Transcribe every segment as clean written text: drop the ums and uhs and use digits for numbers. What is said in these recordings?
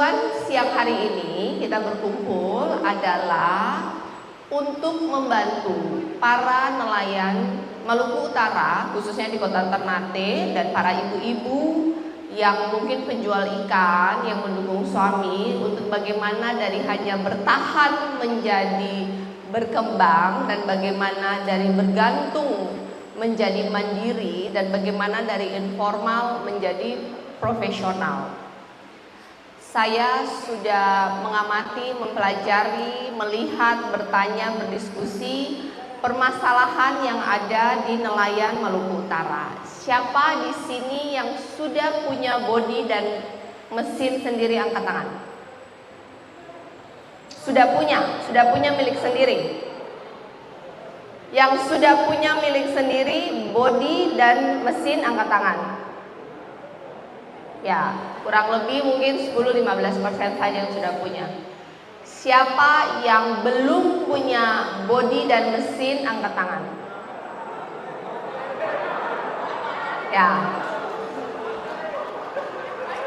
Tujuan siang hari ini kita berkumpul adalah untuk membantu para nelayan Maluku Utara, khususnya di Kota Ternate, dan para ibu-ibu yang mungkin penjual ikan yang mendukung suami untuk bagaimana dari hanya bertahan menjadi berkembang, dan bagaimana dari bergantung menjadi mandiri, dan bagaimana dari informal menjadi profesional. Saya sudah mengamati, mempelajari, melihat, bertanya, berdiskusi permasalahan yang ada di nelayan Maluku Utara. Siapa di sini yang sudah punya bodi dan mesin sendiri, angkat tangan. Sudah punya milik sendiri. Yang sudah punya milik sendiri, bodi dan mesin, angkat tangan. Ya, kurang lebih mungkin 10-15% saja yang sudah punya. Siapa yang belum punya bodi dan mesin, angkat tangan. Ya.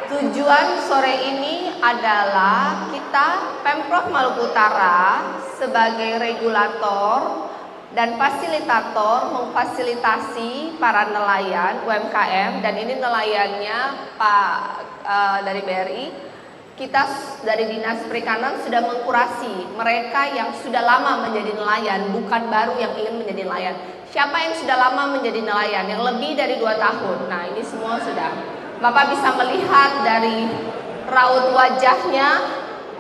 Tujuan sore ini adalah kita Pemprov Maluku Utara sebagai regulator dan fasilitator memfasilitasi para nelayan UMKM, dan ini nelayannya Pak dari BRI. Kita dari Dinas Perikanan sudah mengkurasi mereka yang sudah lama menjadi nelayan, bukan baru yang ingin menjadi nelayan. Siapa yang sudah lama menjadi nelayan, yang lebih dari 2 tahun? Nah, ini semua sudah. Bapak bisa melihat dari raut wajahnya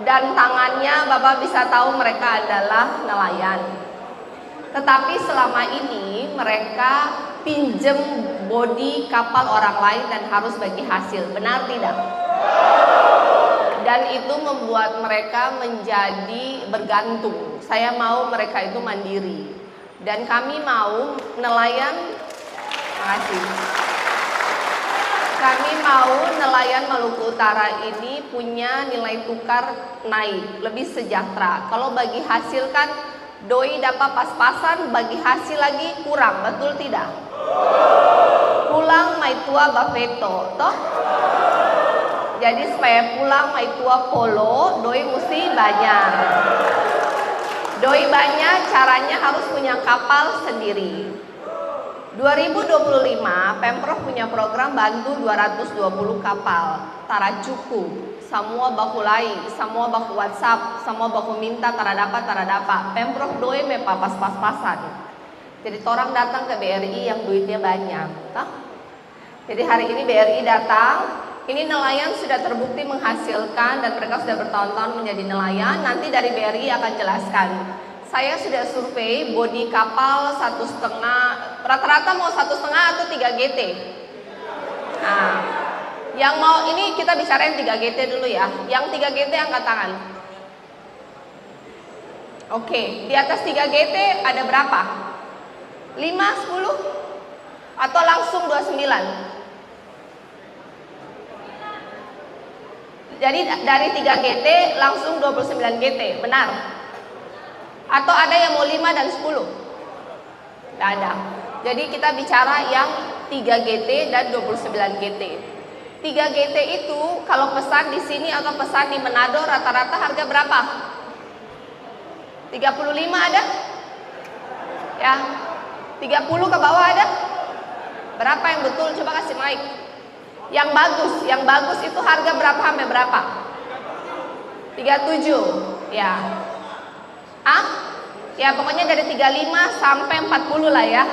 dan tangannya, Bapak bisa tahu mereka adalah nelayan. Tetapi selama ini mereka pinjem bodi kapal orang lain dan harus bagi hasil. Benar tidak? Dan itu membuat mereka menjadi bergantung. Saya mau mereka itu mandiri. Dan kami mau nelayan, makasih. Kami mau nelayan Maluku Utara ini punya nilai tukar naik, lebih sejahtera. Kalau bagi hasil kan doi dapat pas-pasan, bagi hasil lagi kurang, betul tidak? Pulang mai tua bafeto, toh? Jadi supaya pulang mai tua polo, doi mesti banyak. Doi banyak, caranya harus punya kapal sendiri. 2025 Pemprov punya program bantu 220 kapal tara cukup. Semua baku lai, semua baku WhatsApp, semua baku minta tara dapat. Pemprov doi mepa pas-pasan. Jadi orang datang ke BRI yang duitnya banyak, toh? Jadi hari ini BRI datang. Ini nelayan sudah terbukti menghasilkan dan mereka sudah bertahun-tahun menjadi nelayan. Nanti dari BRI akan jelaskan. Saya sudah survei bodi kapal 1,5, rata-rata mau 1,5 atau 3 GT. Nah, yang mau ini kita bicarain 3 GT dulu ya. Yang 3 GT angkat tangan. Oke, di atas 3 GT ada berapa? 5, 10? Atau langsung 29? Jadi dari 3 GT langsung 29 GT, benar? Atau ada yang mau 5 dan 10? Tidak ada. Jadi kita bicara yang 3 GT dan 29 GT. 3 GT itu kalau pesan di sini atau pesan di Manado rata-rata harga berapa? 35 ada? Ya. 30 ke bawah ada? Berapa yang betul? Coba kasih mic. Yang bagus itu harga berapa sampai berapa? 37. Ya. Ya pokoknya dari 35 sampai 40 lah ya.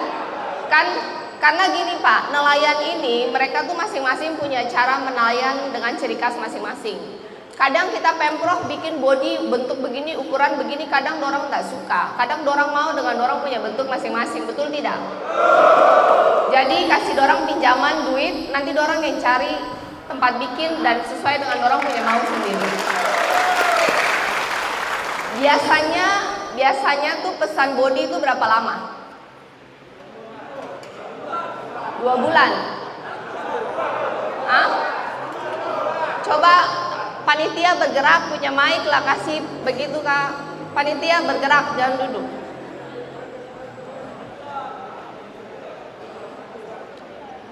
Karena gini Pak, nelayan ini mereka tuh masing-masing punya cara menelayan dengan ciri khas masing-masing. Kadang kita Pemprov bikin bodi bentuk begini, ukuran begini, kadang dorang nggak suka. Kadang dorang mau dengan dorang punya bentuk masing-masing, betul tidak? Jadi kasih dorang pinjaman duit, nanti dorang yang cari tempat bikin dan sesuai dengan dorang punya mau sendiri. Biasanya tuh pesan bodi itu berapa lama? 2 bulan. Coba panitia bergerak, punya mic lah, kasih begitu Kak. Panitia bergerak, jangan duduk.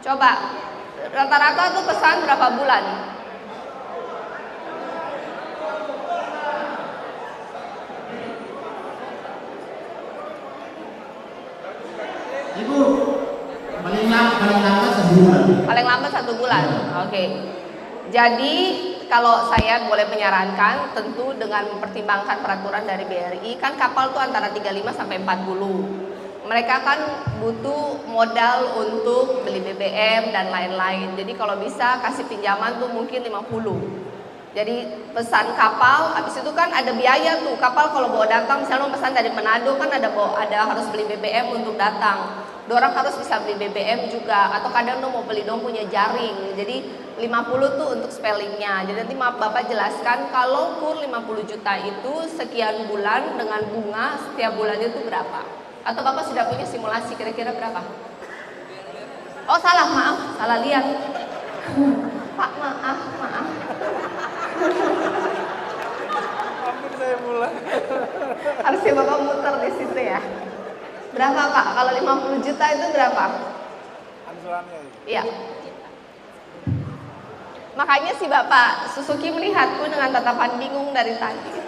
Coba rata-rata tuh pesan berapa bulan? Itu paling lambat 1 bulan. Paling lambat 1 bulan. Oke. Jadi kalau saya boleh menyarankan, tentu dengan mempertimbangkan peraturan dari BRI, kan kapal tuh antara 35 sampai 40. Mereka kan butuh modal untuk beli BBM dan lain-lain. Jadi kalau bisa kasih pinjaman tuh mungkin 50. Jadi pesan kapal, habis itu kan ada biaya tuh. Kapal kalau bawa datang, misalnya mau pesan dari Manado kan ada harus beli BBM untuk datang. Dorang harus bisa beli BBM juga, atau kadang mau beli punya jaring. Jadi 50 tuh untuk spellingnya. Jadi nanti Bapak jelaskan kalau kur 50 juta itu sekian bulan dengan bunga setiap bulannya itu berapa. Atau Bapak sudah punya simulasi kira-kira berapa? Oh salah, maaf, salah lihat. Pak maaf. Hampir saya mulai. Harusnya Bapak muter di situ ya. Berapa Pak? Kalau 50 juta itu berapa? Angsurannya. Iya. Makanya si Bapak Suzuki melihatku dengan tatapan bingung dari tadi.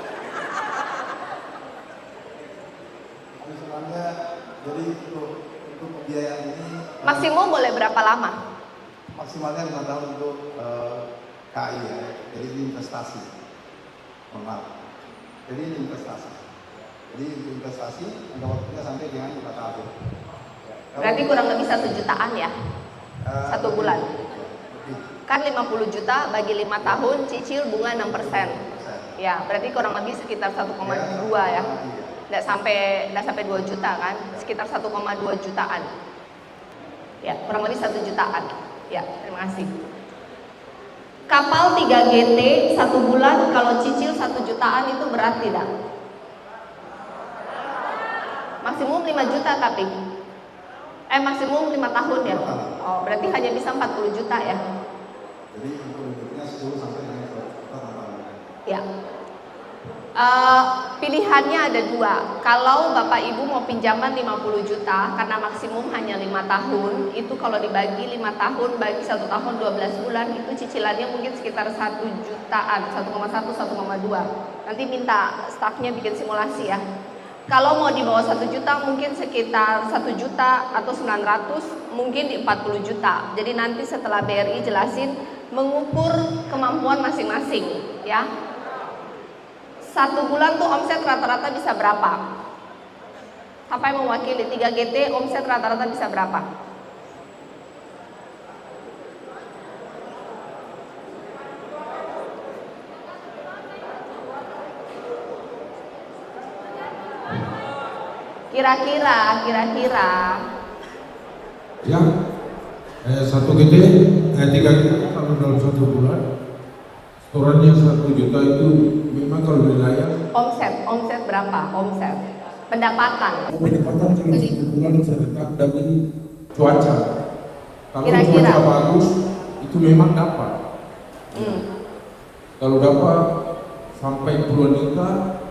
Angsurannya jadi untuk pembiayaan ini Maksimum boleh berapa lama? maksimalnya 5 tahun untuk KI ya. Jadi ini investasi. Normal. Jadi ini investasi. Jadi untuk investasi jangka waktunya sampai dengan 5 tahun. Berarti kurang lebih 1 jutaan ya? 1 bulan. Kan 50 juta bagi 5 tahun cicil bunga 6%. Ya, berarti kurang lebih sekitar 1,2 ya. Nggak sampai 2 juta kan? Sekitar 1,2 jutaan. Ya, kurang lebih 1 jutaan. Ya, terima kasih. Kapal 3 GT 1 bulan kalau cicil 1 jutaan itu berat tidak? Maksimum 5 juta tapi maksimum 5 tahun ya. Oh, berarti hanya bisa 40 juta ya. Jadi untuk hidupnya 10 sampai dengan 20 tahun. Ya. Pilihannya ada 2. Kalau Bapak Ibu mau pinjaman 50 juta karena maksimum hanya 5 tahun, itu kalau dibagi 5 tahun bagi 1 tahun 12 bulan itu cicilannya mungkin sekitar 1 jutaan, 1,1 1,2. Nanti minta stafnya bikin simulasi ya. Kalau mau di bawah 1 juta mungkin sekitar 1 juta atau 900, mungkin di 40 juta. Jadi nanti setelah BRI jelasin mengukur kemampuan masing-masing ya. 1 bulan tuh omset rata-rata bisa berapa? Siapa yang mewakili 3 GT omset rata-rata bisa berapa? Kira-kira ya 1 GT 3 GT kalau dalam 1 bulan setorannya 1 juta itu memang kalau wilayah omset berapa? Omset pendapatan pendapatan kalau 1 bulan terdekat dari cuaca. Kalau Kira-kira. cuaca bagus itu memang dapat. Kalau dapat sampai puluhan juta,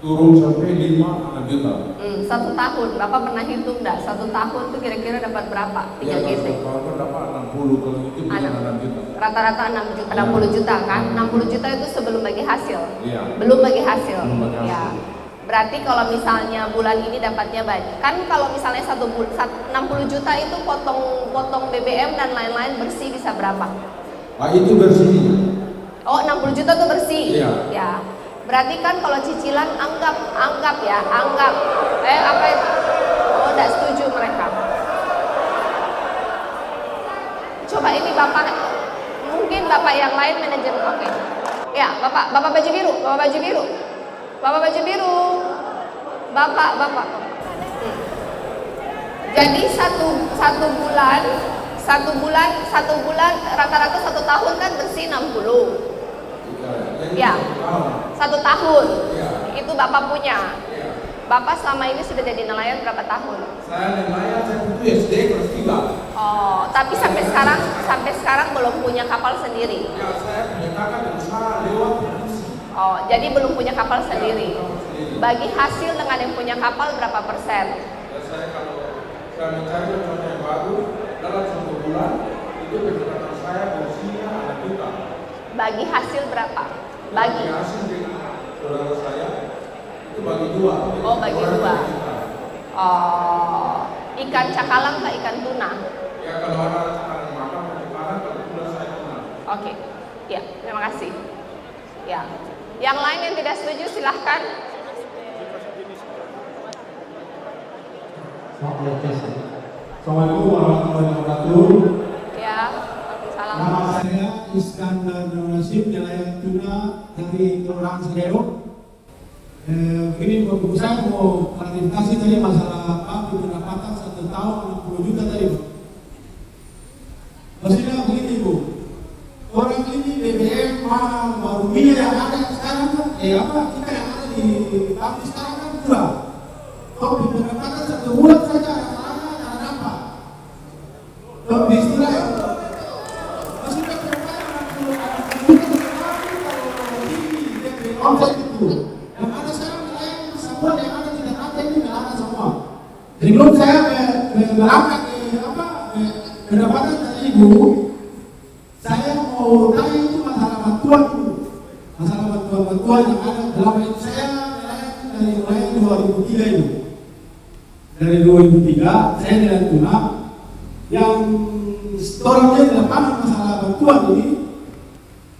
turun sampai 5 juta. 1 tahun, Bapak pernah hitung enggak? 1 tahun tuh kira-kira dapat berapa? 3 Ya, GT. kalau dapat 60, kalau itu bukan 6 juta. Rata-rata 60 juta kan? 60 juta itu sebelum bagi hasil. Iya. Belum bagi hasil. Belum bagi hasil. Ya. Berarti kalau misalnya bulan ini dapatnya banyak. Kan kalau misalnya 60 juta itu potong BBM dan lain-lain bersih bisa berapa? Nah, itu bersih. Oh, 60 juta tuh bersih. Iya. Ya. Berarti kan kalau cicilan anggap apa itu? Oh, enggak setuju mereka. Coba ini Bapak, mungkin Bapak yang lain manajemen. Oke. Ya, Bapak baju biru. Bapak. Jadi satu bulan rata-rata 1 tahun kan bersih 60. Ya, 1 tahun. Itu Bapak punya. Bapak selama ini sudah jadi nelayan berapa tahun? Saya nelayan, saya itu SD kelas 3. Oh, tapi sampai sekarang belum punya kapal sendiri. Ya, saya punya kakak berusaha lewat produksi. Oh, jadi belum punya kapal sendiri. Bagi hasil dengan yang punya kapal berapa persen? Ya, saya kalau saya mencari contoh yang baru dalam 1 bulan itu pendapatan saya bersihnya 6 juta. Bagi hasil berapa? Bagi. Hasil dengan saudara saya itu bagi 2. Oh, bagi 2. Oh, Ikan cakalang ke ikan tuna? Ya kalau ada cakalang makan, cakalang kalau tuna saya kenal. Oke, ya, terima kasih. Ya, yang lain yang tidak setuju silahkan. Assalamualaikum warahmatullahi wabarakatuh. Ya, salam. Nama saya Iskandar Nasib, nelayan tuna dari Kelurahan Sedero. Ini Bapak saya mau klarifikasi tadi masalah pendapatan 1 tahun 60 juta tadi. Maksudnya begini Bu, orang ini BBM mahal, baru minyak yang ada sekarang kan, kita yang ada di pabrik sekarang kan murah. Kalau pendapatan 1 bulan saja ada apa? Lebih istilah ya. Maksudnya omset itu yang ada sekarang nilai semua yang ada di Jakarta ini nggak ada semua. Jadi belum saya berangkat pendapatan dari Ibu, saya mau tanya itu masalah bantuan dulu, masalah bantuan yang ada dalam itu saya dari mulai 2003 itu, dari 2003 saya nelayan tuna yang storenya di lapangan masalah bantuan ini.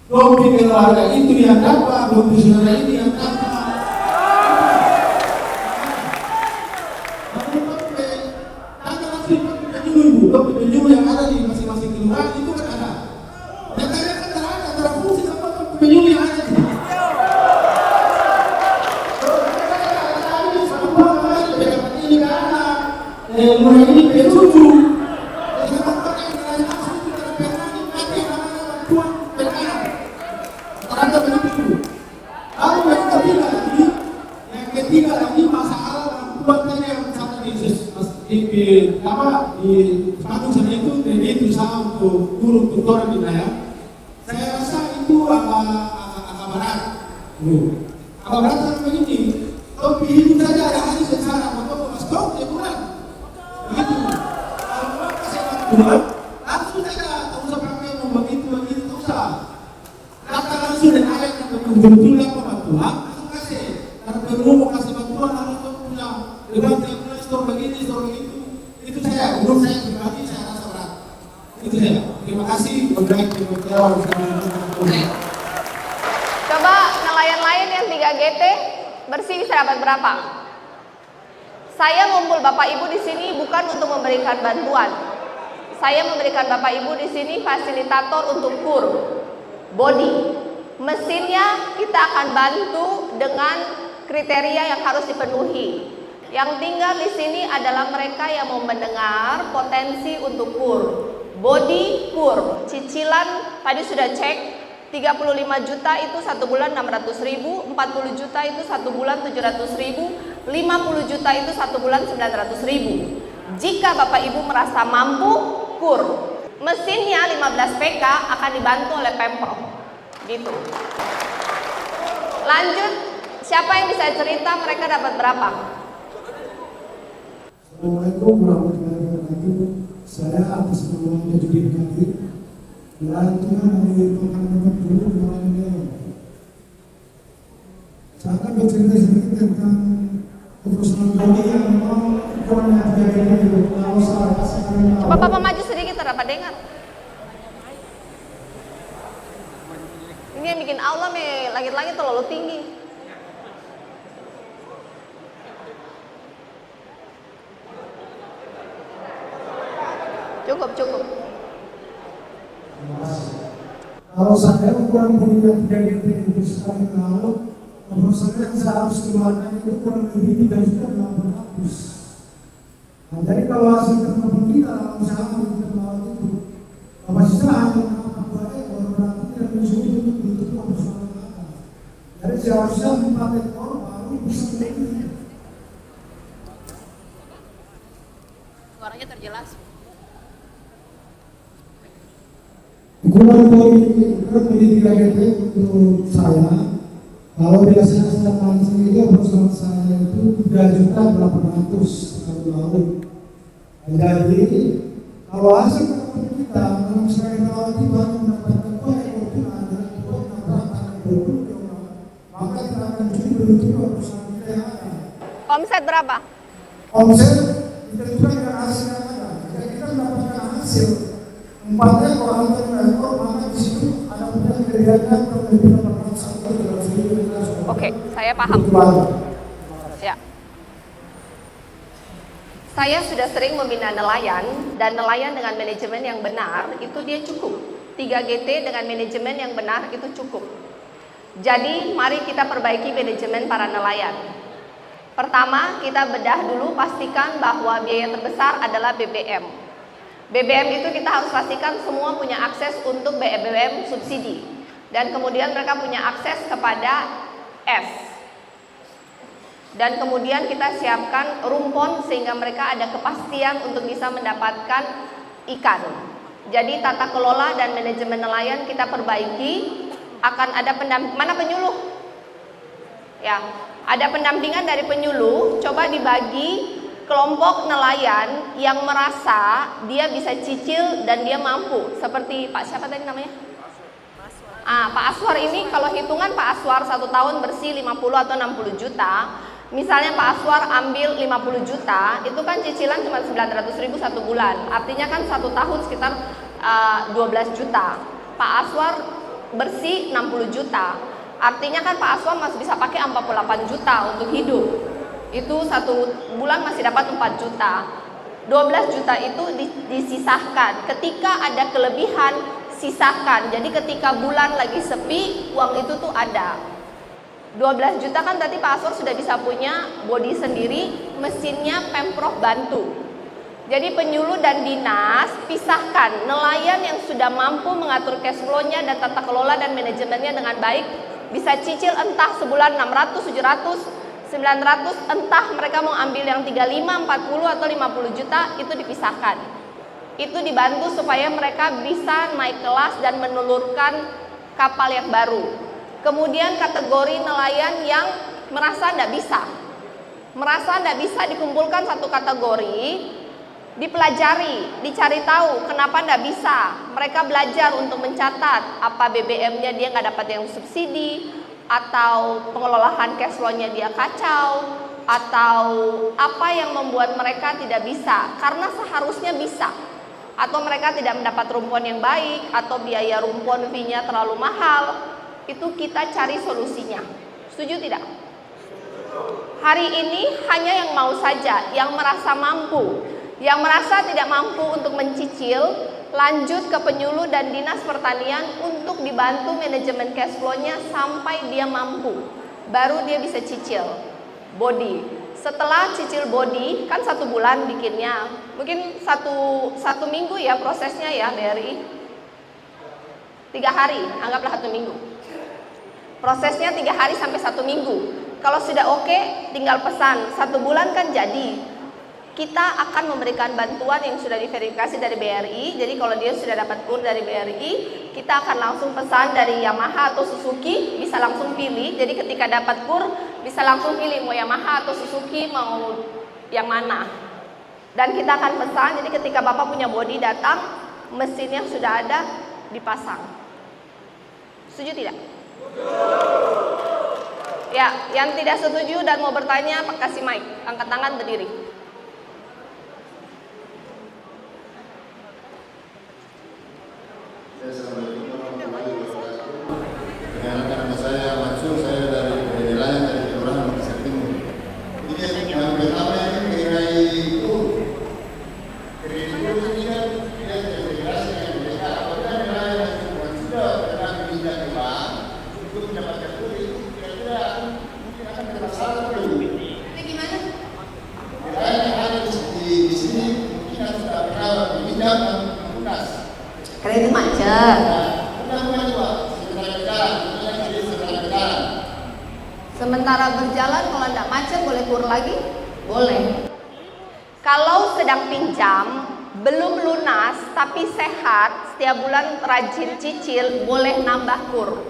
Belum pikir warga itu yang dapat, belum saudara ini yang dapat. Tanya langsung penyuluh yang ada di masing-masing kelurahan itu kan ada. Dan tanya kan antara fungsi sama penyuluh yang ada. Ini kan ada, mulai ini pengen susu. Di Bandung sana itu ini berusaha untuk turun tutoran di wilayah. Saya rasa itu agak berat. Agak berat karena begini, topi hidup saja ada hadis yang salah, maka stop dia kurang. Begitu. Kalau kurang kasih bantuan, langsung saja tak usah pakai begitu tak usah. Datang langsung dan ayat yang betul-betul bantuan, langsung kasih. Karena perlu mau kasih bantuan harus punya dengan store begini, store begitu. Itu saya, menurut saya pribadi saya rasa berat. Itu saya. Terima kasih. Coba nelayan lain yang 3 GT bersih bisa dapat berapa? Saya ngumpul Bapak Ibu di sini bukan untuk memberikan bantuan. Saya memberikan Bapak Ibu di sini fasilitator untuk kur, body. Mesinnya kita akan bantu dengan kriteria yang harus dipenuhi. Yang tinggal di sini adalah mereka yang mau mendengar potensi untuk kur. Body kur, cicilan tadi sudah cek 35 juta itu 1 bulan 600.000, 40 juta itu 1 bulan 700.000, 50 juta itu 1 bulan 900.000. Jika Bapak Ibu merasa mampu, kur. Mesinnya 15 PK akan dibantu oleh Pemprov. Gitu. Lanjut, siapa yang bisa cerita mereka dapat berapa? Assalamualaikum warahmatullahi wabarakatuh. Saya atas nama Jadudin Kadir, nelayan tuna dari Pekan dulu nelayan Dewa. Saya akan bercerita sedikit tentang perusahaan bodi yang memang kurang terjadi di kawasan sekarang. Coba Bapak maju sedikit dapat dengar. Ini yang bikin Allah langit-langit terlalu tinggi. Cukup. Kalau saya ukuran bodinya 3 GT itu sekali lalu, perusahaan yang saya harus keluarkan itu kurang lebih 3.800.000. Nah, jadi kalau hasil tertentu kita dalam usaha kita melawan itu, kapasitas hanya 4 ekor, berarti tidak menyusui untuk perusahaan kita. Jadi seharusnya 4 ekor baru bisa lebih. Suaranya terjelas. Ukuran bodi 3 GT untuk saya, kalau biasanya saya mancing itu perusahaan saya itu 3.800.000 sekali laut. Jadi kalau hasil ketemu kita dalam sekali laut itu hanya mendapatkan 2 ekor tuna dan 2 mendapatkan 20 ekor, maka kita akan jadi begitu perusahaan kita yang ada. Omset berapa? Omset ditentukan dengan hasil yang ada. Jika kita mendapatkan hasil 4 ekor atau 5 ekor, maka di situ ada punya kriteria lebih 800 ekor dalam segi. Oke, saya paham. Ya. Saya sudah sering membina nelayan, dan nelayan dengan manajemen yang benar itu dia cukup. 3GT dengan manajemen yang benar itu cukup. Jadi mari kita perbaiki manajemen para nelayan. Pertama, kita bedah dulu, pastikan bahwa biaya terbesar adalah BBM. BBM itu kita harus pastikan semua punya akses untuk BBM subsidi. Dan kemudian mereka punya akses kepada S. Dan kemudian kita siapkan rumpon sehingga mereka ada kepastian untuk bisa mendapatkan ikan. Jadi tata kelola dan manajemen nelayan kita perbaiki. Akan ada pendamping, mana penyuluh? Ya, ada pendampingan dari penyuluh. Coba dibagi kelompok nelayan yang merasa dia bisa cicil dan dia mampu. Seperti Pak siapa tadi namanya? Pak Aswar ini kalau hitungan Pak Aswar 1 tahun bersih 50 atau 60 juta. Misalnya Pak Aswar ambil 50 juta, itu kan cicilan cuma 900.000 1 bulan. Artinya kan 1 tahun sekitar 12 juta. Pak Aswar bersih 60 juta. Artinya kan Pak Aswar masih bisa pakai 48 juta untuk hidup. Itu 1 bulan masih dapat 4 juta. 12 juta itu disisahkan. Ketika ada kelebihan, sisakan. Jadi ketika bulan lagi sepi, uang itu tuh ada. 12 juta kan tadi Pak Aswar sudah bisa punya bodi sendiri, mesinnya Pemprov bantu. Jadi penyuluh dan dinas pisahkan. Nelayan yang sudah mampu mengatur cash flow-nya dan tata kelola dan manajemennya dengan baik, bisa cicil entah sebulan 600, 700, 900, entah mereka mau ambil yang 35, 40 atau 50 juta, itu dipisahkan. Itu dibantu supaya mereka bisa naik kelas dan menelurkan kapal yang baru. Kemudian kategori nelayan yang merasa tidak bisa. Merasa tidak bisa dikumpulkan satu kategori, dipelajari, dicari tahu kenapa tidak bisa. Mereka belajar untuk mencatat apa BBM-nya dia nggak dapat yang subsidi, atau pengelolaan cash flow-nya dia kacau, atau apa yang membuat mereka tidak bisa, karena seharusnya bisa. Atau mereka tidak mendapat rumpon yang baik, atau biaya rumpon fee-nya terlalu mahal. Itu kita cari solusinya. Setuju tidak? Hari ini hanya yang mau saja, yang merasa mampu. Yang merasa tidak mampu untuk mencicil, lanjut ke penyuluh dan dinas pertanian untuk dibantu manajemen cash flow-nya sampai dia mampu. Baru dia bisa cicil body. Setelah cicil body, kan 1 bulan bikinnya. Mungkin satu minggu ya prosesnya ya BRI. 3 hari, anggaplah 1 minggu. Prosesnya 3 hari sampai 1 minggu. Kalau sudah oke, tinggal pesan. 1 bulan kan jadi. Kita akan memberikan bantuan yang sudah diverifikasi dari BRI. Jadi kalau dia sudah dapat kur dari BRI, kita akan langsung pesan dari Yamaha atau Suzuki, bisa langsung pilih. Jadi ketika dapat kur, bisa langsung pilih mau Yamaha atau Suzuki, mau yang mana. Dan kita akan pesan, jadi ketika Bapak punya bodi datang, mesinnya sudah ada, dipasang. Setuju tidak? Ya, yang tidak setuju dan mau bertanya, Pak kasih mic, angkat tangan berdiri. Assalamualaikum warahmatullahi wabarakatuh. Perkenalkan nama saya Mansur, saya dari nelayan dari Kelurahan Makassar Timur. Ini yang pertama ini mengenai itu ini kan tidak terintegrasi dengan mereka. Apabila nelayan yang sudah pernah meminjam ke bank untuk mendapatkan kredit, kira-kira mungkin akan bermasalah dulu. Itu gimana? Nelayan yang ada di sini mungkin sudah pernah meminjam dan lunas. Kredit macet. Sementara berjalan kalau tidak macet boleh kur lagi? Boleh. Kalau sedang pinjam, belum lunas tapi sehat, setiap bulan rajin cicil, boleh nambah kur.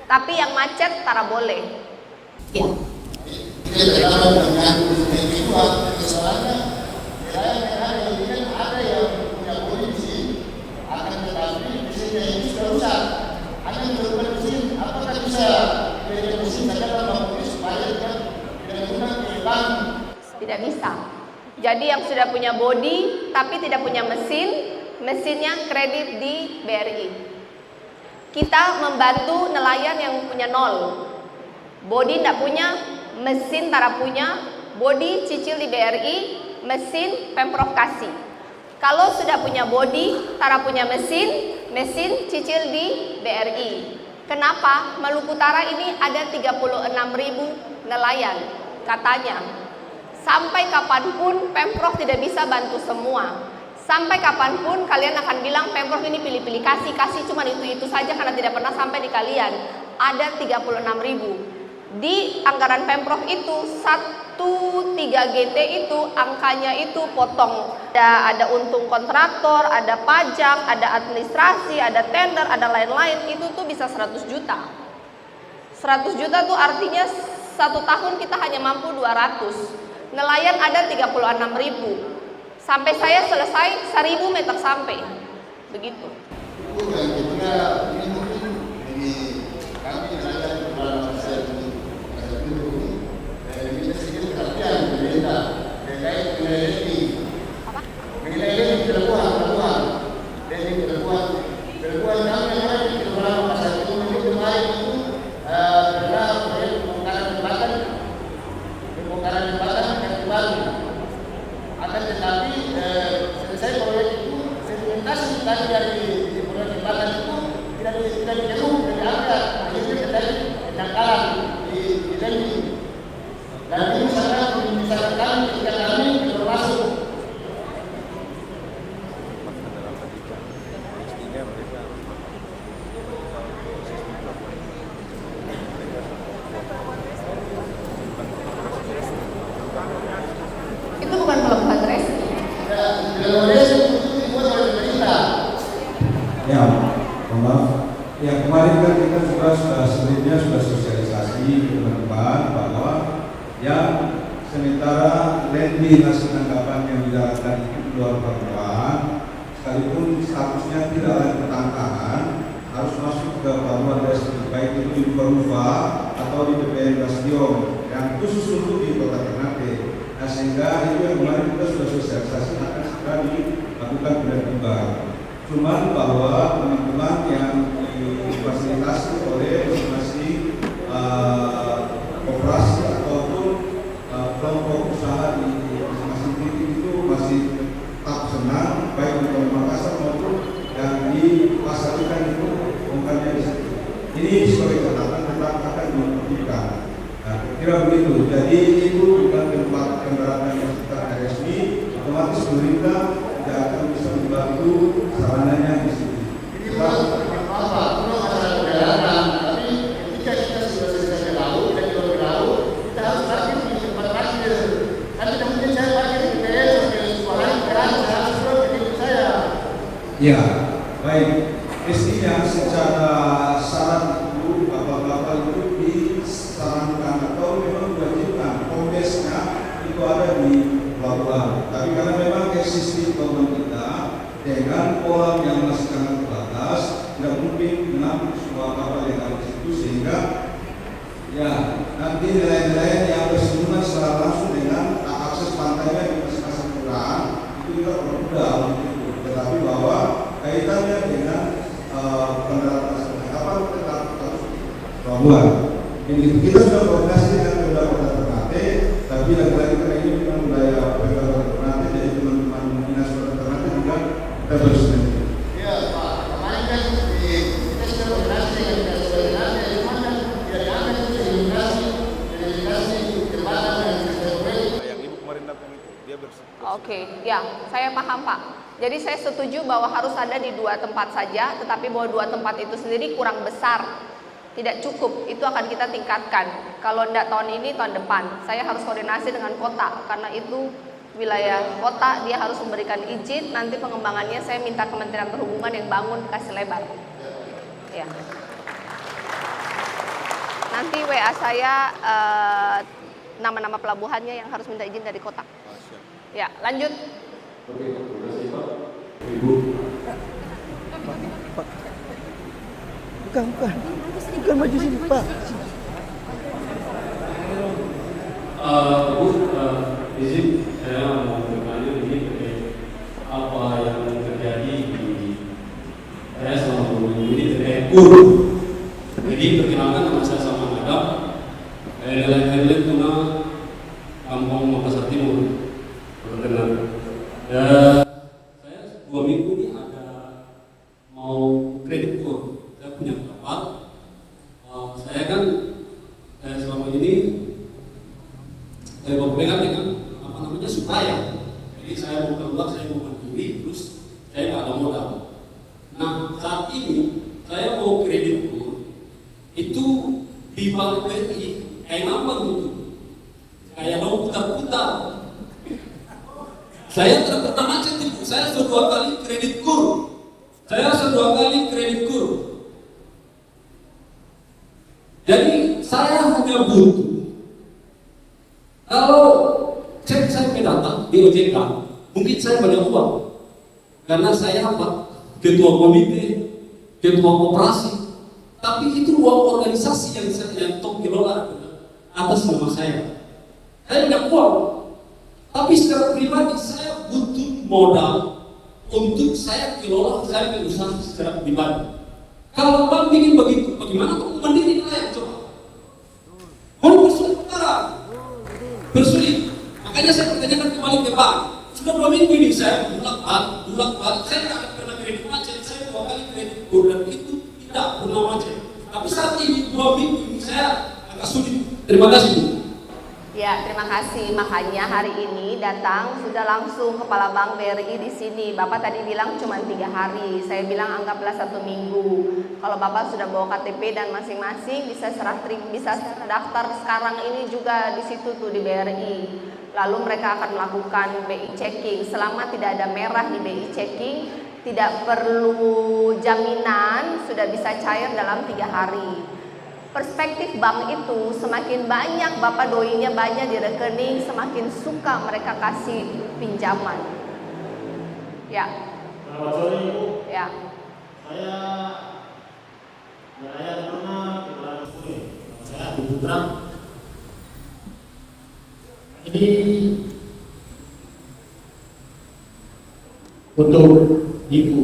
Tapi yang macet tara boleh. Ya. Ada yang punya polisi akan tetapi mesinnya itu sudah rusak. Hanya menurunkan mesin, apakah bisa dari mesin saja tambah polis supaya tidak guna ke bank? Tidak bisa. Jadi yang sudah punya bodi tapi tidak punya mesin, mesinnya kredit di BRI. Kita membantu nelayan yang punya 0. Bodi tidak punya, mesin Tara punya, bodi cicil di BRI, mesin Pemprov kasih. Kalau sudah punya bodi, Tara punya mesin, mesin cicil di BRI. Kenapa? Maluku Utara ini ada 36.000 nelayan katanya. Sampai kapanpun Pemprov tidak bisa bantu semua. Sampai kapanpun kalian akan bilang Pemprov ini pilih-pilih kasih cuma itu saja karena tidak pernah sampai di kalian. Ada 36.000. Di anggaran Pemprov itu 13 GT itu angkanya itu potong. Ada untung kontraktor, ada pajak, ada administrasi, ada tender, ada lain-lain. Itu tuh bisa 100 juta. 100 juta tuh artinya 1 tahun kita hanya mampu 200. Nelayan ada 36.000. Sampai saya selesai 1.000 meter sampai. Begitu. Itu yang ketiga, ini mungkin ini kami nelayan beberapa saya ini sedikit perhatian pemerintah terkait mengenai ini. Mengenai ini pelabuhan kami yang ada di beberapa pasar itu mungkin kemarin itu adalah proyek pembongkaran jembatan yang baru. Akan tetapi selesai proyek itu sedimentasi tadi dari proyek jembatan itu tidak dijeruk, tidak diangkat, akhirnya terjadi pendangkalan di landing. Dan ini misalkan kami ketika kami bermasuk itu bukan pelabuhan resmi. Ya, maaf. Ya, kemarin kan kita sebelumnya sudah sosialisasi ke teman-teman bahwa yang sementara landing hasil tangkapan yang dijalankan itu di luar pelabuhan, sekalipun statusnya tidak lagi ketangkapan, harus masuk ke pelabuhan resmi, baik itu di Rupa atau di PPN Bastion yang khusus untuk di Kota Ternate. Nah, sehingga itu yang kemarin kita sudah sosialisasi akan segera dilakukan penertiban. Cuman bahwa teman-teman yang difasilitasi oleh masing-masing operasi ataupun kelompok usaha di masing-masing titik itu masih tetap senang, baik di Kota Makassar maupun yang di pasar ikan itu bukannya di situ. Ini sebagai catatan tetap akan dibuktikan. Nah, kira begitu. Jadi itu bukan tempat kendaraan yang secara resmi, otomatis pemerintah tidak akan bisa membantu sarananya di situ. ini apa? Masalah perjalanan, tapi ketika kita sudah selesai ke laut dan di laut, kita harus parkir di tempat parkir. Kan tidak mungkin saya parkir di PPN sampai sebuah hari berani saya harus pulang ke hidup saya. Ya, baik. Mestinya secara syarat itu bapak-bapak itu disarankan atau memang diwajibkan kombesnya itu ada di pelabuhan. Tapi karena memang existing pelabuhan kita dengan kolam yang masih sangat terbatas, tidak mungkin menampung semua kapal yang ada di situ, sehingga ya nanti nelayan-nelayan yang bersinggungan secara langsung dengan akses pantainya di masing-masing kelurahan itu juga bermudah untuk itu. Tetapi bahwa kaitannya dengan kendaraan kapal tetap harus pelabuhan. Jadi kita sudah koordinasi dengan Pemda Kota Ternate, tapi lagi-lagi karena ini memang wilayah Pemda Kota Ternate, jadi teman-teman Dinas Kota Ternate juga kita bersama. Ya Pak, kemarin kan kita sudah koordinasi dengan Dinas Kota Ternate, cuma kan tidak diangkat itu sedimentasi jembatan yang sesuai. Yang ibu kemarin datang itu dia bersih. Oke, ya, saya paham Pak. Jadi saya setuju bahwa harus ada di 2 tempat saja, tetapi bahwa 2 tempat itu sendiri kurang besar, tidak cukup. Itu akan kita tingkatkan. Kalau tidak tahun ini, tahun depan. Saya harus koordinasi dengan kota, karena itu wilayah kota, dia harus memberikan izin. Nanti pengembangannya saya minta Kementerian Perhubungan yang bangun, kasih lebar. Ya. Nanti WA saya nama-nama pelabuhannya yang harus minta izin dari kota. Ya, lanjut. Oke, terima kasih Pak. Ibu. Bukan maju sini Pak. Bu, izin saya mau kur. Jadi perkenalkan nama saya Salman Adam, Airline Tuna, Kampung Makassar Timur. Perkenalkan. Saya 2 minggu ini ada mau kredit kur. Saya punya kapal. Saya kan selama ini berpegang dengan supaya. Jadi saya mau keluar, saya mau mandiri, terus saya nggak ada modal. Nah saat ini saya mau kredit kur itu di Bank BRI kayak apa gitu? Kayak mau putar-putar. Saya pertama ketipu, saya sudah 2 kali kredit kur. Jadi saya hanya butuh kalau cek saya ke data di OJK, mungkin saya banyak uang karena saya ketua komite, ketua koperasi, tapi itu uang organisasi yang top kelola atas nama saya. Saya banyak uang, tapi secara pribadi saya butuh modal untuk saya kelola, saya berusaha secara pribadi. Kalau bank bikin begitu, bagaimana kamu mandiri nelayan coba? Mau bersulit bersulit. Makanya saya pertanyakan kembali ke bank. Sudah 2 minggu ini saya bulak-balik. Saya tidak akan pernah kredit macet. Saya 2 kali kredit kur dan itu tidak pernah macet. Tapi saat ini 2 minggu ini saya agak sulit. Terima kasih Bu. Ya, terima kasih. Makanya hari ini datang sudah langsung Kepala Bank BRI di sini. Bapak tadi bilang cuma 3 hari. Saya bilang anggaplah 1 minggu. Kalau Bapak sudah bawa KTP dan masing-masing bisa bisa daftar sekarang ini juga di situ tuh di BRI. Lalu mereka akan melakukan BI checking. Selama tidak ada merah di BI checking, tidak perlu jaminan, sudah bisa cair dalam 3 hari. Perspektif bank itu semakin banyak Bapak doinya banyak di rekening, semakin suka mereka kasih pinjaman. Ya. Selamat sore Ibu. Ya. Saya nelayan Tuna Kepulauan Seribu. Saya Adi Putra. Jadi untuk Ibu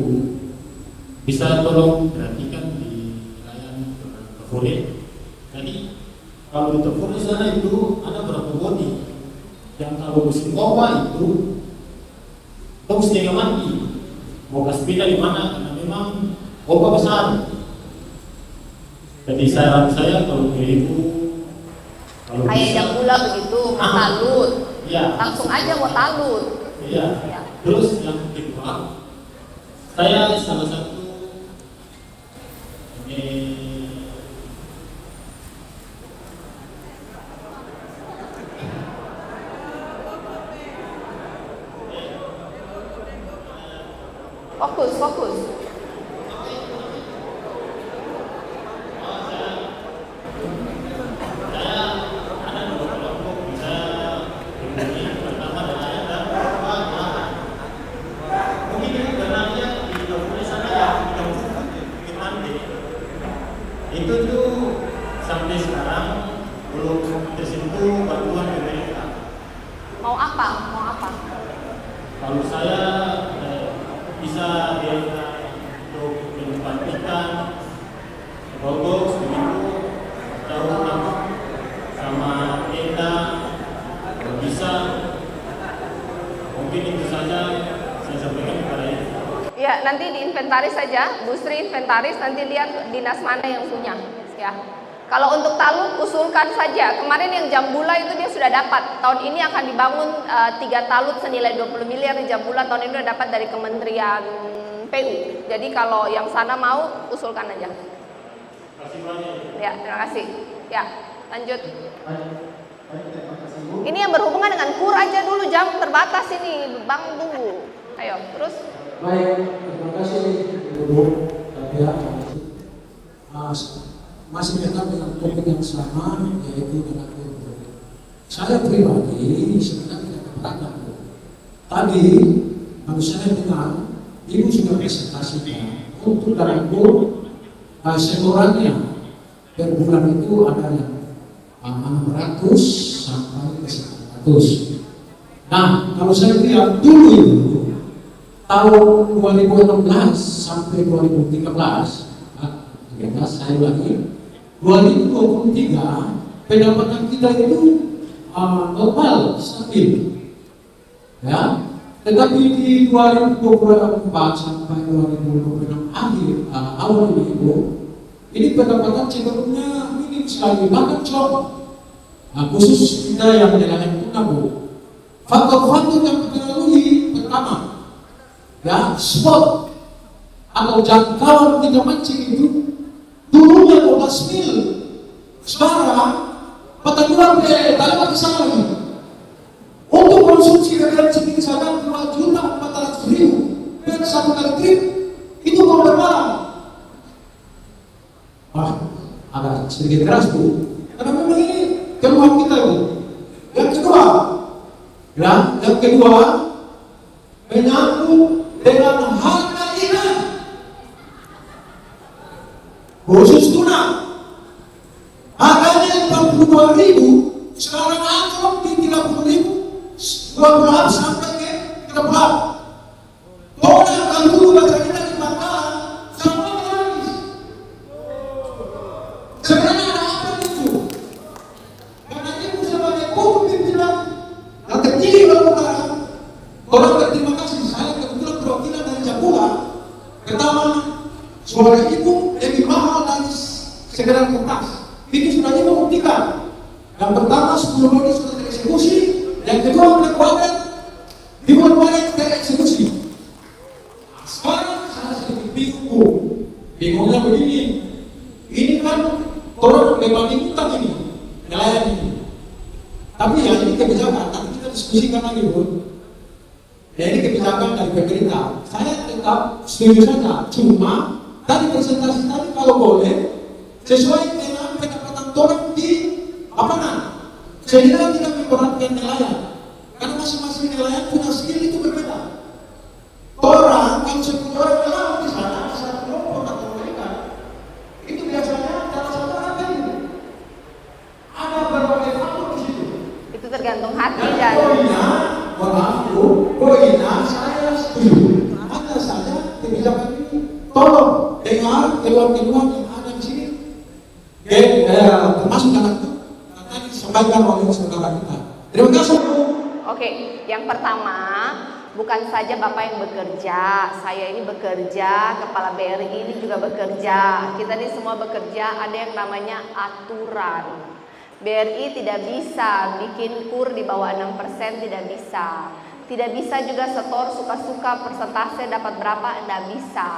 bisa tolong perhatikan di nelayan Kepulauan. Jadi kalau di toko di sana itu ada berapa bodi yang kalau musim ombak itu kita mesti mandi mau kasih pindah di mana karena memang ombak besar. Jadi saran saya kalau ke Ibu kalau Kayak bisa, yang gula begitu, mau talut. ya, Langsung aja mau talut. ya. Ya. Terus yang kedua, saya salah satu Fokus. itu tuh sampai sekarang belum tersentuh bantuan pemerintah. Mau apa? Kalau saya bisa biaya untuk penyimpan ikan, box begitu, atau sama tenda, kalau bisa, mungkin itu saja saya sampaikan kepada Ibu. Ya, nanti diinventaris saja, Bu Sri inventaris, nanti lihat dinas mana yang punya. Ya. Kalau untuk talut usulkan saja. Kemarin yang Jambula itu dia sudah dapat. Tahun ini akan dibangun 3 talut senilai 20 miliar di Jambula. Tahun ini sudah dapat dari Kementerian PU. Jadi kalau yang sana mau usulkan aja. Terima kasih banyak. Ya, terima kasih. Ya, lanjut. Ini yang berhubungan dengan kur aja dulu, jam terbatas ini, Bang tunggu. Ayo, terus. Baik, terima kasih Ibu Tabia. Masih tetap dengan topik yang sama, yaitu dengan kur. Saya pribadi sebenarnya tidak keberatan. Tadi baru saya dengar Ibu sudah presentasikan untuk dalam kur setorannya per bulan itu ada yang 600 sampai ke 900. Nah, kalau saya lihat dulu itu tahun 2016 sampai 2013, Ya, saya lagi 2023 pendapatan kita itu normal, stabil. Ya, tetapi di 2024 sampai 2026 akhir awal ini pendapatan cenderungnya minim sekali, bahkan drop. Khusus kita yang nelayan tuna, Bu. Faktor-faktor yang mempengaruhi pertama, ya, spot atau jangkauan kita mancing itu dulunya 12 mil, sekarang petani tali ke sana lagi. Untuk konsumsi referensi misalkan 2.400.000 per satu kali trip itu mau berapa? Agak sedikit keras, Bu. Karena memang ini keluhan kita, Bu. Yang kedua, menyangkut dengan harga ikan, khusus tuna. Harganya 42.000, sekarang anjlok di 30.000, 20 sampai ke 30. Total kalau dulu baca kita di Bangkalan, semuanya habis. Sebenarnya ada apa itu? Karena itu sebagai pimpinan yang tertinggi Utara, orang berterima kasih. Saya kebetulan perwakilan dari Japura. Pertama, suara ibu lebih mahal dari sekedar kertas. Itu sudah ibu buktikan. Yang pertama 10 lodi sudah tereksekusi, yang kedua Black Water dibuat tereksekusi. Sekarang saya sedikit bingung. Bingungnya begini, ini kan orang berbanding utang ini, nelayan ini. Tapi ya ini kebijakan, nanti kita diskusikan lagi, Bu. Ya ini kebijakan dari pemerintah. Saya tetap setuju saja, cuma tadi presentasi tadi kalau boleh sesuai dengan pendapatan orang di lapangan, sehingga tidak memberatkan nelayan. Karena masing-masing nelayan punya skill itu berbeda. Orang kalau 10 orang nelayan di sana, satu kelompok atau mereka itu biasanya dalam satu harga ini ada berbagai faktor di situ. Itu tergantung hati Dan dan poinnya saya setuju. Hanya saja kebijakan ini tolong dengar keluhan-keluhan yang ada di sini. Termasuk anak itu tadi disampaikan oleh saudara kita. Terima kasih. Oke, yang pertama, bukan saja Bapak yang bekerja, saya ini bekerja, Kepala BRI ini juga bekerja. Kita ini semua bekerja, ada yang namanya aturan. BRI tidak bisa bikin kur di bawah 6%, tidak bisa. Tidak bisa juga setor suka-suka persentase dapat berapa, tidak bisa.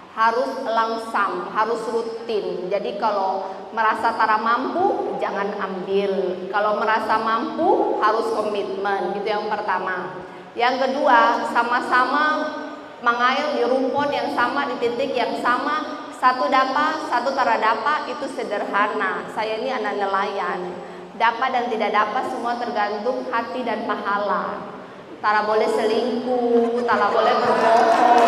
Harus langsam, harus rutin. Jadi kalau merasa tara mampu, jangan ambil. Kalau merasa mampu, harus komitmen. Gitu yang pertama. Yang kedua, sama-sama mengail di rumpun yang sama, di titik yang sama. Satu dapat, satu tara dapat, itu sederhana. Saya ini anak nelayan. Dapat dan tidak dapat semua tergantung hati dan pahala. Tara boleh selingkuh, tara boleh berbohong,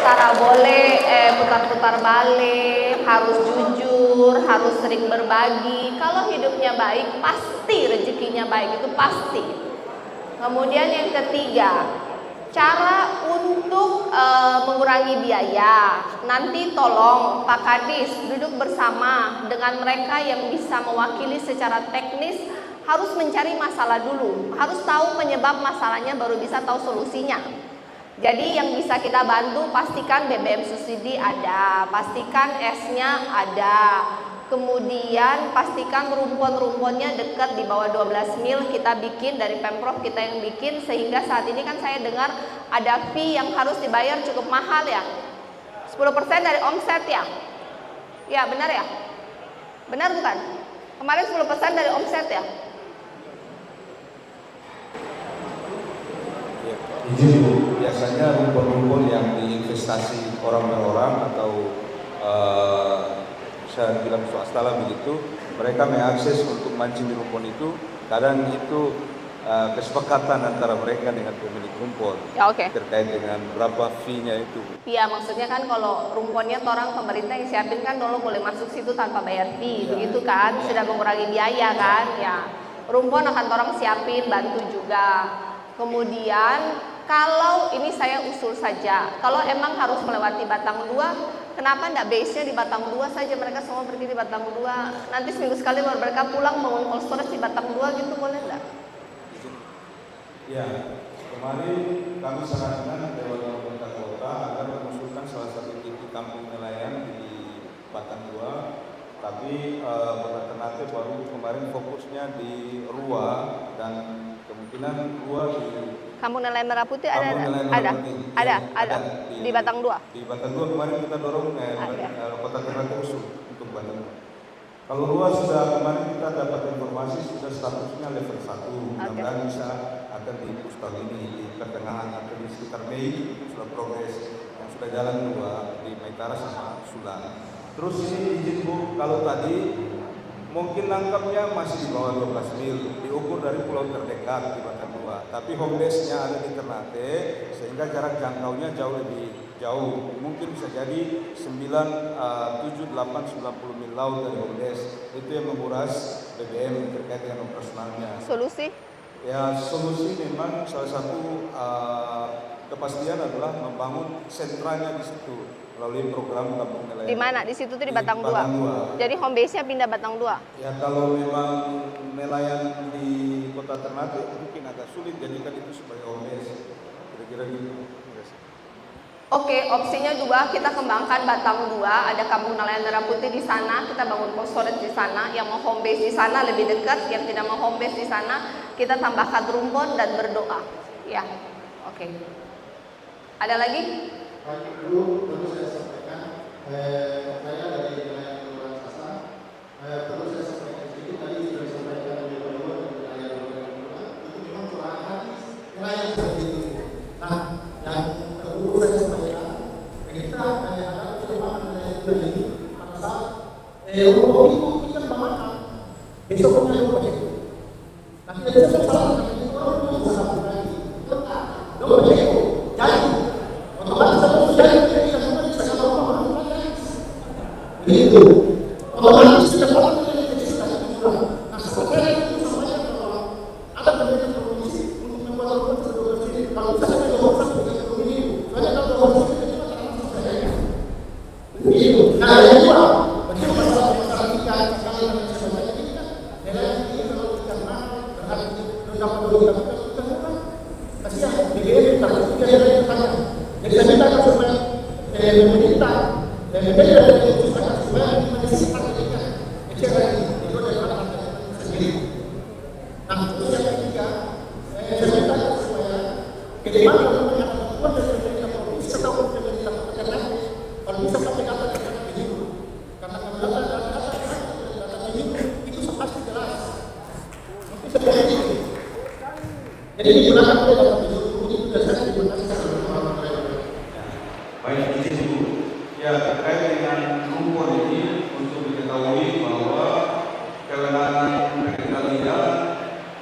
tara boleh putar-putar balik, harus jujur, harus sering berbagi. Kalau hidupnya baik, pasti rezekinya baik, itu pasti. Kemudian yang ketiga, cara untuk mengurangi biaya. Nanti tolong Pak Kadis duduk bersama dengan mereka yang bisa mewakili secara teknis, harus mencari masalah dulu, harus tahu penyebab masalahnya baru bisa tahu solusinya. Jadi yang bisa kita bantu, pastikan BBM subsidi ada, pastikan esnya ada, kemudian pastikan rumpun-rumpunnya dekat di bawah 12 mil kita bikin dari Pemprov, kita yang bikin. Sehingga saat ini kan saya dengar ada fee yang harus dibayar cukup mahal ya, 10% dari omset ya. Ya benar ya? Benar bukan? Kemarin 10% dari omset ya? Biasanya rumpun-rumpun yang diinvestasi orang per orang atau saya bilang swasta lah begitu, mereka mengakses untuk mancing di rumpun itu. Kadang itu kesepakatan antara mereka dengan pemilik rumpun Ya oke. terkait dengan berapa fee-nya itu. Iya, maksudnya kan kalau rumpunnya orang pemerintah yang siapin kan dulu boleh masuk situ tanpa bayar fee, begitu kan? Sudah mengurangi biaya kan? Ya, rumpun akan orang siapin, bantu juga. Kemudian kalau ini saya usul saja, kalau emang harus melewati Batang 2, kenapa enggak base-nya di Batang 2 saja, mereka semua pergi di Batang 2, nanti seminggu sekali baru mereka pulang bangun cold storage di Batang 2 gitu, boleh enggak? Ya, kemarin kami sarankan Dewan Pemerintah Kota agar mengusulkan salah satu titik kampung nelayan di Batang 2, tapi beralternatif baru kemarin fokusnya di Rua dan kemungkinan Rua di Kampung Nelayan Merah Putih ada Kampung Nelayan Merah Putih. ada di Batang 2. Di Batang 2 kemarin kita dorong Kota Ternate usul untuk Batang 2. Kalau Rua sudah kemarin kita dapat informasi sudah statusnya level 1, mudah-mudahan bisa akan diurus tahun ini di pertengahan atau di sekitar Mei sudah progres yang sudah jalan 2 di Maitara sama Sulan. Terus ini izin Bu, kalau tadi mungkin nangkapnya masih di bawah 12 mil, diukur dari pulau terdekat di Batang 2, tapi home base-nya ada di Ternate sehingga jarak jangkaunya jauh lebih jauh, mungkin bisa jadi 9, 7, 8, 90 mil laut dari home base. Itu yang menguras BBM terkait dengan operasionalnya. Solusi? Ya, solusi memang salah satu kepastian adalah membangun sentranya di situ melalui program kampung nelayan. Di mana? Di situ tuh di Batang 2. Batang 2. Jadi home base-nya pindah Batang 2. Ya kalau memang nelayan di Kota Ternate mungkin agak sulit jadikan itu sebagai home base. Kira-kira gitu. Oke, opsinya juga kita kembangkan Batang 2, ada Kampung Nelayan Merah Putih di sana, kita bangun cold storage di sana, yang mau home base di sana lebih dekat, yang tidak mau home base di sana, kita tambahkan rumpun dan berdoa. Ya, oke. Ada lagi? Dulu perlu saya sampaikan, saya dari nelayan Kelurahan Sasa, perlu saya sampaikan sedikit tadi sudah disampaikan oleh Bapak dan nelayan itu memang Kelurahan Hadis nelayan seperti itu. Nah, yang perlu saya sampaikan, kita ada kelemahan nelayan ini pada saat rumah itu kita makan, besok punya rumah itu. Nah, kita bisa salah itu orang bisa satu lagi, rumah itu jadi. Itu otomatis sudah orang yang nah sebenarnya itu semuanya kalau ada penelitian komisi untuk membuat laporan sesuatu sendiri kalau bisa saya lakukan sebagai komisi soalnya kalau laporan itu kita akan selesai begitu. Nah yang kedua bagaimana masalah kita sekali dan sebagainya ini kan nilai ini kalau kita mahal berarti dapat kita bukan kasihan BBM kita tidak tanya jadi saya minta supaya pemerintah jadi digunakan oleh dalam itu dasarnya digunakan Baik, izin Bu. Ya, terkait dengan rumpun ini untuk diketahui bahwa kewenangan pengendalian,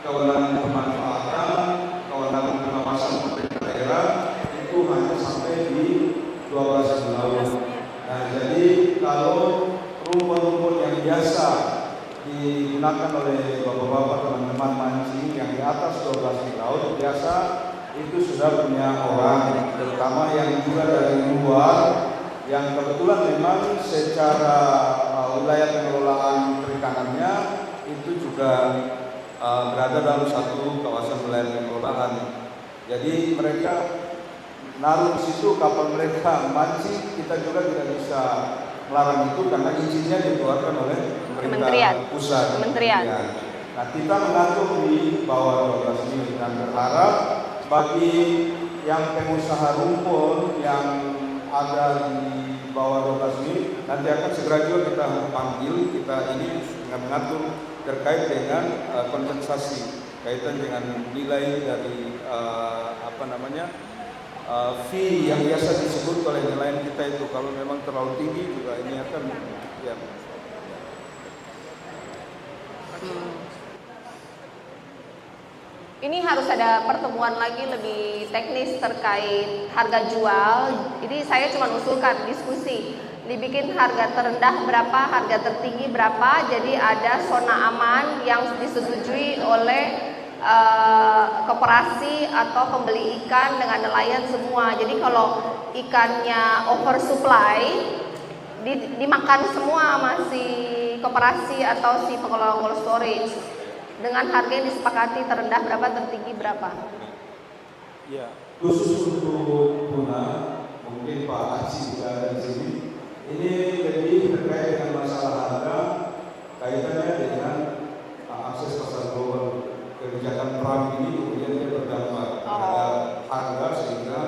kewenangan pemanfaatan, kewenangan pengawasan pemerintah daerah itu hanya sampai di 12 laut. Nah, jadi kalau rumpun-rumpun yang biasa digunakan oleh bapak-bapak teman-teman mancing yang di atas 12 laut biasa itu sudah punya orang, terutama yang juga dari luar yang kebetulan memang secara wilayah pengelolaan perikanannya itu juga berada dalam satu kawasan wilayah pengelolaan. Jadi mereka naruh di situ kapal mereka mancing, kita juga tidak bisa melarang itu karena izinnya dikeluarkan oleh pemerintah pusat. Kementerian. Nah, kita mengatur di bawah 12 mil dan berharap bagi yang pengusaha rumpun yang ada di bawah 12 mil nanti akan segera juga kita panggil, kita ini mengatur terkait dengan kompensasi kaitan dengan nilai dari fee yang biasa disebut oleh nelayan kita itu kalau memang terlalu tinggi juga ini akan ya. Ini harus ada pertemuan lagi lebih teknis terkait harga jual. Ini saya cuma usulkan diskusi. Dibikin harga terendah berapa, harga tertinggi berapa. Jadi ada zona aman yang disetujui oleh koperasi atau pembeli ikan dengan nelayan semua. Jadi kalau ikannya oversupply dimakan semua masih koperasi atau si pengelola cold storage dengan harga yang disepakati terendah berapa, tertinggi berapa. Ya, khusus untuk tuna, mungkin Pak Haji juga ada di sini. Ini lebih terkait dengan masalah harga, kaitannya dengan akses pasar global. Kebijakan Trump ini kemudian dia berdampak terhadap harga sehingga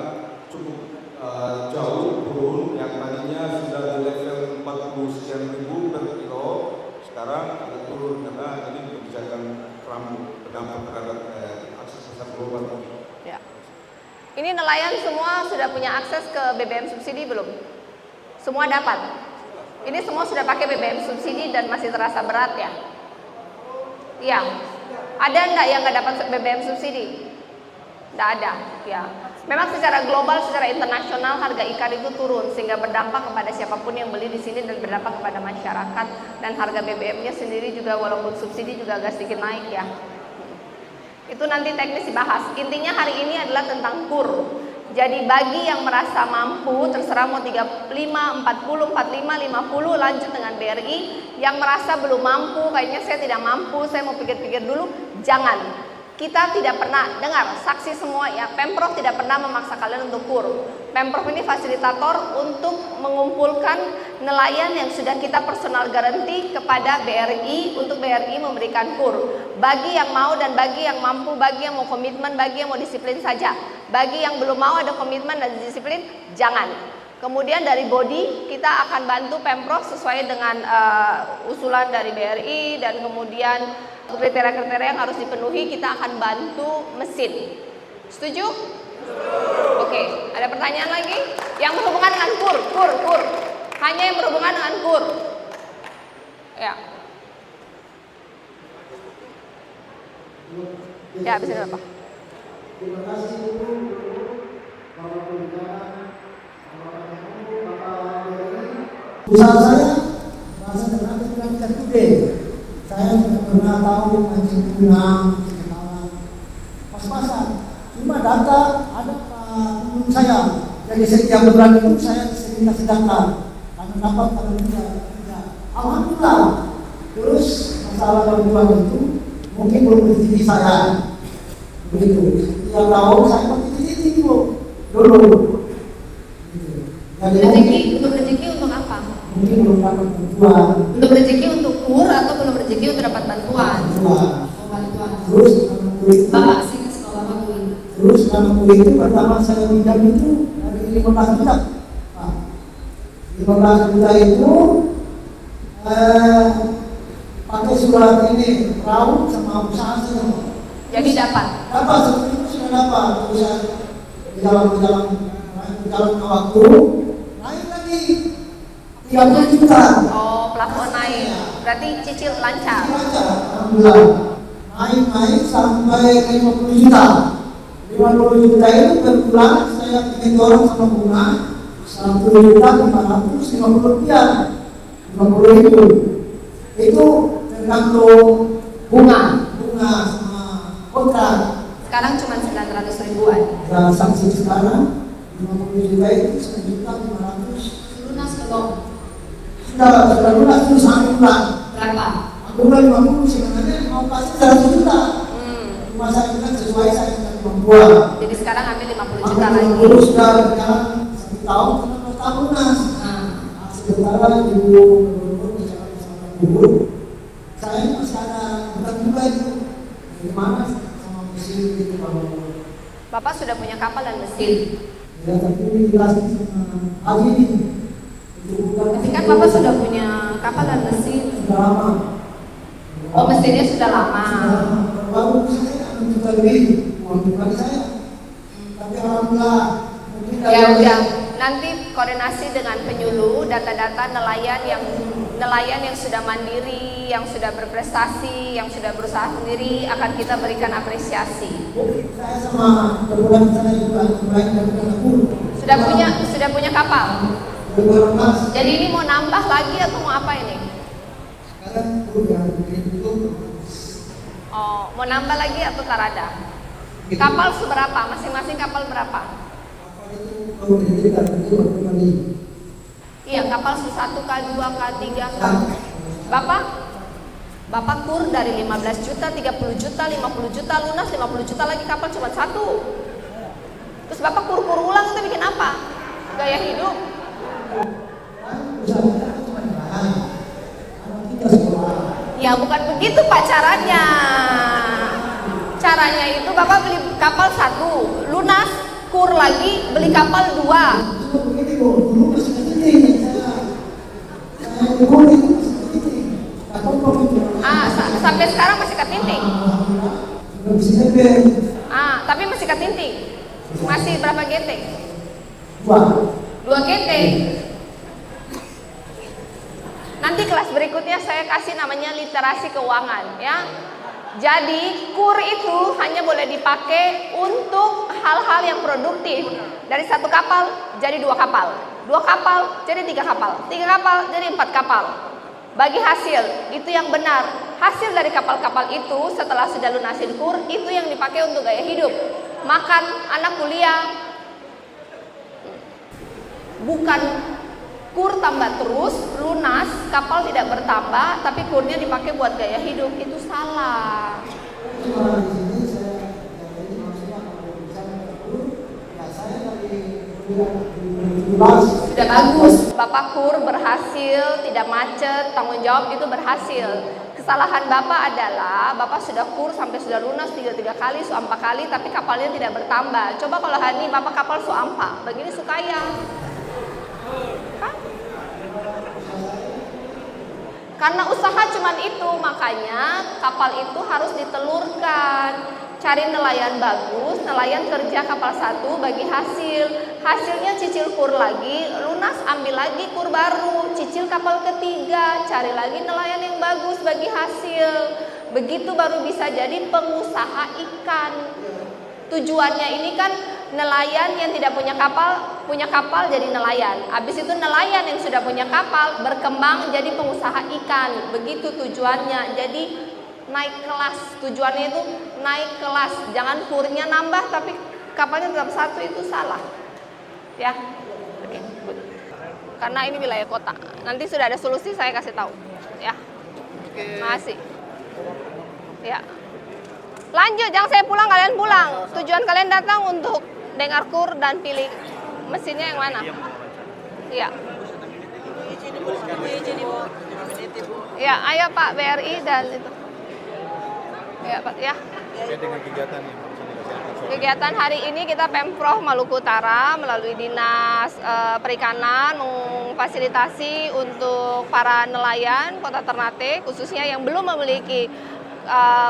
cukup jauh turun, yang tadinya sudah di level 40 sekian ribu per kilo, sekarang ada turun karena ini kebijakan Trump berdampak terhadap akses pasar global. Ya. Ini nelayan semua sudah punya akses ke BBM subsidi belum? Semua dapat? Ini semua sudah pakai BBM subsidi dan masih terasa berat ya? Iya. Ada enggak yang nggak dapat BBM subsidi? Nggak ada, ya. Memang secara global, secara internasional harga ikan itu turun sehingga berdampak kepada siapapun yang beli di sini dan berdampak kepada masyarakat, dan harga BBM-nya sendiri juga walaupun subsidi juga agak sedikit naik ya. Itu nanti teknis dibahas. Intinya hari ini adalah tentang KUR. Jadi bagi yang merasa mampu, terserah mau 35, 40, 45, 50 lanjut dengan BRI. Yang merasa belum mampu, kayaknya saya tidak mampu, saya mau pikir-pikir dulu, jangan. Kita tidak pernah dengar, saksi semua ya, Pemprov tidak pernah memaksa kalian untuk KUR. Pemprov ini fasilitator untuk mengumpulkan nelayan yang sudah kita personal garanti kepada BRI untuk BRI memberikan KUR. Bagi yang mau dan bagi yang mampu, bagi yang mau komitmen, bagi yang mau disiplin saja. Bagi yang belum mau ada komitmen dan disiplin, jangan. Kemudian dari body kita akan bantu Pemprov sesuai dengan usulan dari BRI, dan kemudian kriteria-kriteria yang harus dipenuhi kita akan bantu mesin. Setuju? Oke, ada pertanyaan lagi? Yang berhubungan dengan KUR. Hanya yang berhubungan dengan KUR. Ya. Ya, bisa Bapak. Terima kasih Bu, Bapak Pembicara. Usaha saya bahasa terkenal ikan gede. Saya tidak pernah tahu mancing tuna, kenalan pas-pasan. Cuma data ada menurut saya. Jadi setiap bulan itu saya sering kasih data. Karena dapat kalau tidak. Alhamdulillah. Terus masalah bantuan itu mungkin belum rezeki saya. Begitu. Setiap tahun saya pakai rezeki dulu. Rezeki untuk apa? Mungkin belum dapat bantuan. Belum rezeki untuk KUR atau belum rezeki untuk dapat bantuan? Bantuan. Terus Bapak sih ke sekolah Bapak. Terus karena KUR itu pertama saya pinjam itu dari 15 juta. 15 juta itu pakai surat ini raut sama usaha saya. Jadi dapat. Dapat seperti itu sudah dapat. Terus dalam waktu naik lagi 30 juta. Oh, plafon naik. Berarti cicil lancar. Alhamdulillah. Naik sampai 50 juta. 50 juta itu per bulan saya bikin dorong sama bunga 1 juta 550 rupiah. 50 itu tergantung bunga sama kontrak. Sekarang cuma 900 ribuan. Transaksi sekarang 50 juta itu 1 juta 500. Lunas belum? Sudah lunas itu 1 bulan. Berapa? Aku bilang 50 sebenarnya mau kasih 100 juta. Cuma saya bilang sesuai saya dengan kemampuan. Jadi sekarang ambil 50 juta lagi. Dulu sudah berjalan 1 tahun, kenapa tahun lunas? Sementara ibu saya masih ada berat juga itu. Bagaimana sama mesin itu kalau Bapak sudah punya kapal dan mesin. ya tapi dikasih sama ini. Tapi kan Bapak sudah punya kapal dan mesin. Sudah lama. Oh, mesinnya sudah lama. Baru saya juga lebih uang pribadi saya. Tapi alhamdulillah mungkin Ya udah, nanti koordinasi dengan penyuluh data-data nelayan yang sudah mandiri, yang sudah berprestasi, yang sudah berusaha sendiri akan kita berikan apresiasi. saya sama perbulan saya juga baik dan aku Sudah punya kapal. berlepas. Jadi ini mau nambah lagi atau mau apa ini? Sekarang udah bikin itu Oh, mau nambah lagi atau tak ada? Kapal seberapa? Masing-masing kapal berapa? Kalau dihentikan itu bagaimana? Iya, kapal 1K, 2K, 3K. Bapak kur dari 15 juta, 30 juta, 50 juta, lunas 50 juta lagi kapal cuma satu. Terus Bapak kur ulang itu bikin apa? Gaya hidup? Ya bukan begitu Pak caranya. Caranya itu Bapak beli kapal satu, lunas, kur lagi, beli kapal 2. Sampai sekarang masih ketinting. Tapi masih ketinting. Masih berapa GT? 2 GT. Nanti kelas berikutnya saya kasih namanya literasi keuangan ya. Jadi kur itu hanya boleh dipakai untuk hal-hal yang produktif. Dari 1 kapal jadi 2 kapal, 2 kapal jadi 3 kapal, 3 kapal jadi 4 kapal. Bagi hasil, itu yang benar. Hasil dari kapal-kapal itu setelah sudah lunasin kur, itu yang dipakai untuk gaya hidup. Makan, anak kuliah. Bukan kur tambah terus, lunas, kapal tidak bertambah, tapi kurnya dipakai buat gaya hidup. Itu salah. Sudah bagus, Bapak kur berhasil, tidak macet, tanggung jawab itu berhasil. Kesalahan Bapak adalah Bapak sudah kur sampai sudah lunas 3 kali, 4 kali, tapi kapalnya tidak bertambah. Coba kalau hari ini Bapak kapal suampa, begini sukaya. Karena usaha cuman itu, makanya kapal itu harus ditelurkan. Cari nelayan bagus, nelayan kerja kapal 1 bagi hasil. Hasilnya cicil kur lagi, lunas ambil lagi kur baru, cicil kapal ketiga, cari lagi nelayan yang bagus bagi hasil. Begitu baru bisa jadi pengusaha ikan. Tujuannya ini kan nelayan yang tidak punya kapal jadi nelayan. Habis itu nelayan yang sudah punya kapal berkembang jadi pengusaha ikan. Begitu tujuannya. Jadi naik kelas. Tujuannya itu naik kelas. Jangan kurnya nambah tapi kapalnya tetap 1, itu salah. Ya. Oke. Karena ini wilayah kota. Nanti sudah ada solusi saya kasih tahu. Ya. Makasih. Ya. Lanjut, jangan saya pulang, kalian pulang. Tujuan kalian datang untuk dengar kur dan pilih mesinnya yang mana? Iya. Ya, ayo Pak BRI dan itu. Ya Pak, ya. Dengan kegiatan yang Kegiatan hari ini kita Pemprov Maluku Utara melalui Dinas Perikanan memfasilitasi untuk para nelayan Kota Ternate khususnya yang belum memiliki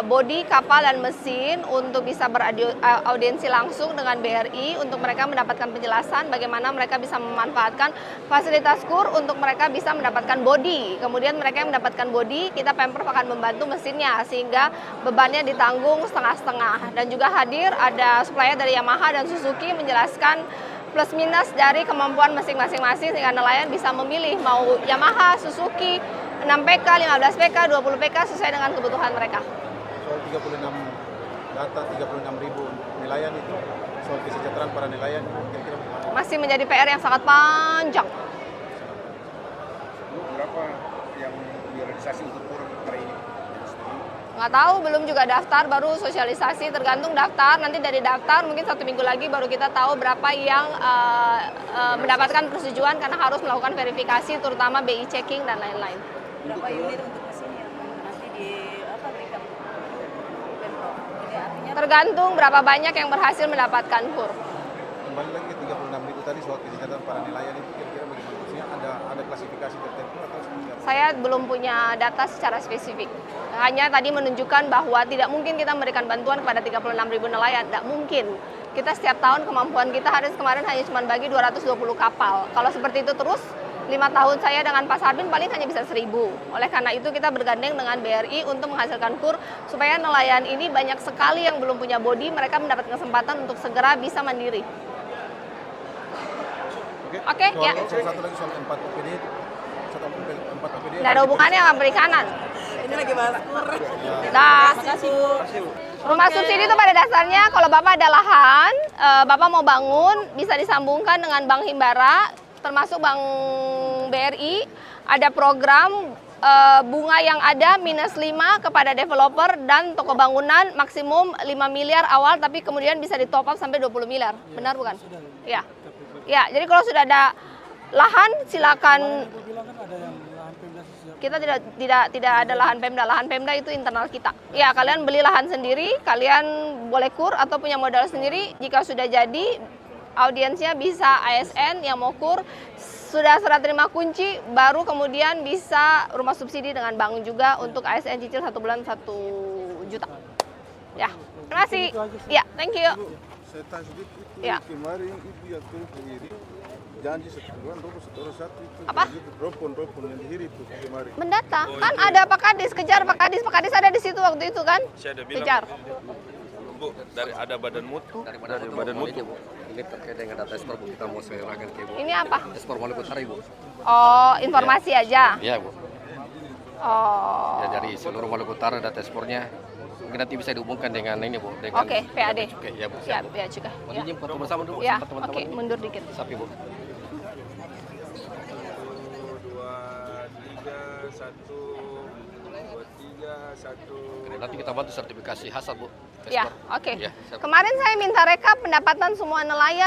bodi kapal dan mesin untuk bisa beraudiensi langsung dengan BRI untuk mereka mendapatkan penjelasan bagaimana mereka bisa memanfaatkan fasilitas kur untuk mereka bisa mendapatkan bodi. Kemudian mereka yang mendapatkan bodi, kita Pemprov akan membantu mesinnya sehingga bebannya ditanggung setengah-setengah. Dan juga hadir ada supplier dari Yamaha dan Suzuki menjelaskan plus minus dari kemampuan masing-masing sehingga nelayan bisa memilih mau Yamaha, Suzuki, 6 PK, 15 PK, 20 PK sesuai dengan kebutuhan mereka. soal 36 data 36.000 nelayan itu soal kesejahteraan para nelayan kira-kira masih menjadi PR yang sangat panjang. berapa yang direalisasi untuk kur hari ini? Nggak tahu, belum juga daftar, baru sosialisasi, tergantung daftar. Nanti dari daftar mungkin 1 minggu lagi baru kita tahu berapa yang mendapatkan persetujuan karena harus melakukan verifikasi terutama BI checking dan lain-lain. Berapa unit untuk mesin yang nanti berikan Pemprov? Jadi artinya Tergantung berapa banyak yang berhasil mendapatkan kur. Kembali lagi ke 36.000 tadi soal kesejahteraan para nelayan itu kira-kira bagaimana? Maksudnya ada klasifikasi tertentu atau seperti apa? Saya belum punya data secara spesifik. Hanya tadi menunjukkan bahwa tidak mungkin kita memberikan bantuan kepada 36.000 nelayan. Tidak mungkin. Kita setiap tahun kemampuan kita kemarin hanya cuma bagi 220 kapal. Kalau seperti itu terus, 5 tahun saya dengan Pak Sarbin paling hanya bisa 1.000. Oleh karena itu kita bergandeng dengan BRI untuk menghasilkan kur supaya nelayan ini banyak sekali yang belum punya bodi, mereka mendapat kesempatan untuk segera bisa mandiri. Oke, ya. Satu lagi soal 4 OPD. 4 OPD. Tidak ada hubungannya sama perikanan. ini Ini lagi bahas kur. Nah, Makasih Bu. rumah subsidi itu pada dasarnya kalau Bapak ada lahan, Bapak mau bangun, bisa disambungkan dengan Bank Himbara, termasuk Bank BRI, ada program bunga yang ada -5 kepada developer dan toko bangunan maksimum 5 miliar awal, tapi kemudian bisa di top up sampai 20 miliar. Benar bukan? Ya. Ya, jadi kalau sudah ada lahan silakan. Kita tidak ada lahan Pemda. Lahan Pemda itu internal kita. Ya, kalian beli lahan sendiri, kalian boleh kur atau punya modal sendiri. Jika sudah jadi, audiensnya bisa ASN yang mau kur, sudah serah terima kunci, baru kemudian bisa rumah subsidi dengan bank juga untuk ASN cicil 1 bulan 1 juta. Ya, terima kasih. Ya, thank you. Saya tanya sedikit itu Ya. kemarin ibu yang turun ke Hiri janji setelah satu itu Apa? ropon yang di Hiri itu kemarin. Mendata, kan ada Pak Kadis, kejar Pak Kadis ada di situ waktu itu kan? Saya ada bilang, Kejar. Bu, dari ada badan mutu, dari badan mutu. Ini terkait dengan data ekspor Bu, kita mau serahkan ke Bu. Ini apa? Ekspor Maluku Utara Ibu. Oh, informasi aja. Iya Bu. Oh. Ya dari seluruh Maluku Utara data ekspornya mungkin nanti bisa dihubungkan dengan ini Bu. Dengan Oke, PAD. Oke, ya Bu. Siap, ya juga. Mau Ya. izin foto bersama dulu Ya, sama teman-teman. oke, mundur dikit. Sapi Bu. 2, 3, 1, 2, 3, 1. Nanti kita bantu sertifikasi hasad Bu. Ya, Ekspor. oke. Ya, siap. Kemarin saya minta rekap pendapatan semua nelayan.